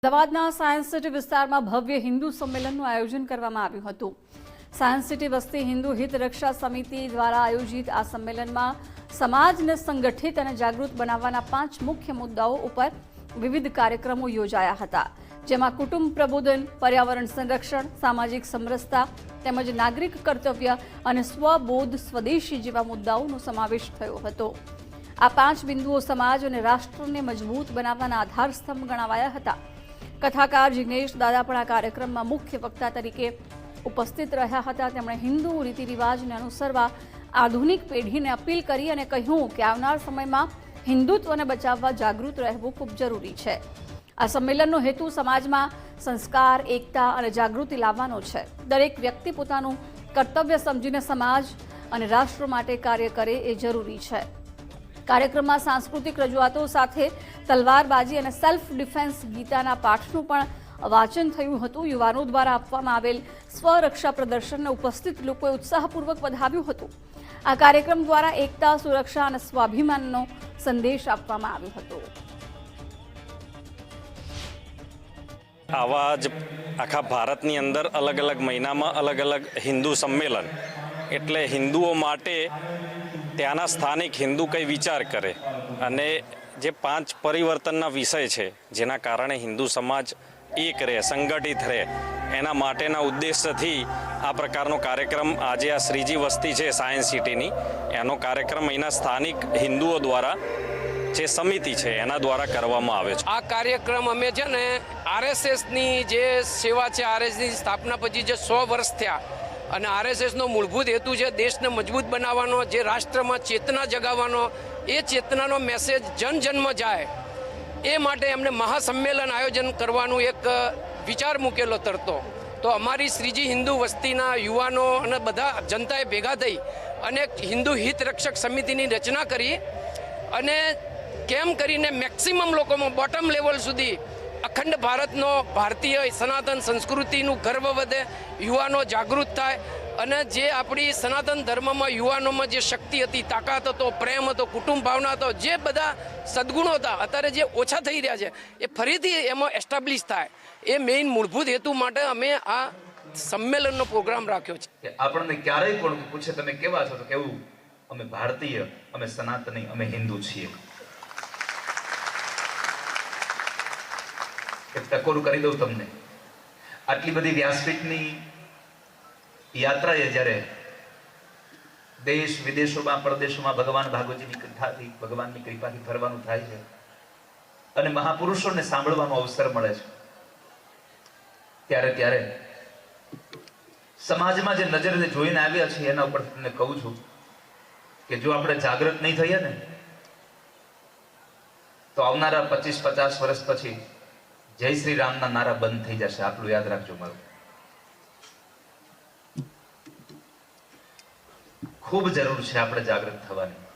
અમદાવાદના science city વિસ્તારમાં ભવ્ય હિન્દુ સંમેલનનું આયોજન કરવામાં આવ્યું હતું। સાયન્સ સિટી વસ્તી હિન્દુ હિત રક્ષા સમિતિ દ્વારા આયોજિત આ સંમેલનમાં સમાજને સંગઠિત અને જાગૃત બનાવવાના 5 મુખ્ય મુદ્દાઓ ઉપર વિવિધ કાર્યક્રમો યોજાયા હતા, જેમાં કુટુંબ પ્રબોધન, પર્યાવરણ સંરક્ષણ, સામાજિક સમરસતા તેમજ નાગરિક કર્તવ્ય અને સ્વબોધ સ્વદેશી જેવા મુદ્દાઓનો સમાવેશ થયો હતો। આ 5 બિંદુઓ સમાજ અને રાષ્ટ્રને મજબૂત બનાવવાના આધારસ્તંભ ગણાવાયા હતા। કથાકાર જિગ્નેશ દાદા પણ આ કાર્યક્રમમાં મુખ્ય વક્તા તરીકે ઉપસ્થિત રહ્યા હતા। તેમણે હિન્દુ રીતિ રિવાજને અનુસરવા આધુનિક પેઢીને અપીલ કરી અને કહ્યું કે આવનાર સમયમાં હિન્દુત્વને બચાવવા જાગૃત રહેવું ખૂબ જરૂરી છે। આ સંમેલનનો હેતુ સમાજમાં સંસ્કાર, એકતા અને જાગૃતિ લાવવાનો છે। દરેક વ્યક્તિ પોતાનું કર્તવ્ય સમજીને સમાજ અને રાષ્ટ્ર માટે કાર્ય કરે એ જરૂરી છે। કાર્યક્રમમાં સાંસ્કૃતિક રજૂઆતો સાથે તલવારબાજી અને સેલ્ફ ડિફેન્સ ગીતાના પાઠનું પણ વાંચન થયું હતું। યુવાનો દ્વારા આપવામાં આવેલ સ્વરક્ષા પ્રદર્શનને ઉપસ્થિત લોકોએ ઉત્સાહપૂર્વક વધાવ્યું હતું। આ કાર્યક્રમ દ્વારા એકતા, સુરક્ષા અને સ્વાભિમાનનો સંદેશ આપવામાં આવ્યો હતો। આવા જ આખા ભારતની અંદર અલગ અલગ મહિનામાં અલગ અલગ હિન્દુ સંમેલન, એટલે હિન્દુઓ માટે ત્યાંના સ્થાનિક હિન્દુ કંઈ વિચાર કરે અને જે 5 પરિવર્તનના વિષય છે, જેના કારણે હિન્દુ સમાજ એક રહે, સંગઠિત રહે, એના માટેના ઉદ્દેશ્યથી આ પ્રકારનો કાર્યક્રમ આજે આ શ્રીજી વસ્તી છે સાયન્સ સિટીની, એનો કાર્યક્રમ અહીંના સ્થાનિક હિન્દુઓ દ્વારા જે સમિતિ છે એના દ્વારા કરવામાં આવે છે। આ કાર્યક્રમ અમે છે ને આરએસએસની જે સેવા છે, આરએસએસની સ્થાપના પછી જે 100 વર્ષ થયા અને આરએસએસનો મૂળભૂત હેતુ છે દેશને મજબૂત બનાવવાનો, જે રાષ્ટ્રમાં ચેતના જગાવવાનો, એ ચેતનાનો મેસેજ જનજનમાં જાય એ માટે એમને મહાસંમેલન આયોજન કરવાનું એક વિચાર મૂકેલો તરતો। તો અમારી શ્રીજી હિન્દુ વસ્તીના યુવાનો અને બધા જનતાએ ભેગા થઈ અને હિન્દુ હિત રક્ષક સમિતિની રચના કરી અને કેમ કરીને મેક્સિમમ લોકોમાં બોટમ લેવલ સુધી અખંડ ભારતનો, ભારતીય સનાતન સંસ્કૃતિનું ગર્વ વધે, યુવાનો જાગૃત થાય અને જે આપણી સનાતન ધર્મમાં યુવાનોમાં જે શક્તિ હતી, તાકાત હતો, પ્રેમ હતો, કુટુંબ ભાવના હતો, જે બધા સદગુણો હતા અત્યારે જે ઓછા થઈ રહ્યા છે એ ફરીથી એમાં એસ્ટાબ્લિશ થાય, એ મેઇન મૂળભૂત હેતુ માટે અમે આ સંમેલનનો પ્રોગ્રામ રાખ્યો છે। આપણને ક્યારેય પણ પૂછે તમે કેવા છો તો કેવું, અમે ભારતીય, અમે સનાતની, અમે હિન્દુ છીએ। એક ટકોરું કરી દઉં તમને, આટલી બધી વ્યાસપીઠની યાત્રાએ જ્યારે દેશ વિદેશોમાં, પરદેશોમાં ભગવાન ભાગવતજીની કથાથી, ભગવાનની કૃપાથી ફરવાનું થાય છે અને મહાપુરુષોને સાંભળવાનો અવસર મળે છે, ત્યારે સમાજમાં જે નજરે જોઈને આવ્યા છે એના ઉપર તમને કહું છું કે જો આપણે જાગૃત નહીં થઈએ ને તો આવનારા 25-50 વર્ષ પછી જય શ્રી રામના નારા બંધ થઈ જશે। આટલું યાદ રાખજો મારું। ખૂબ જરૂર છે આપણે જાગૃત થવાની।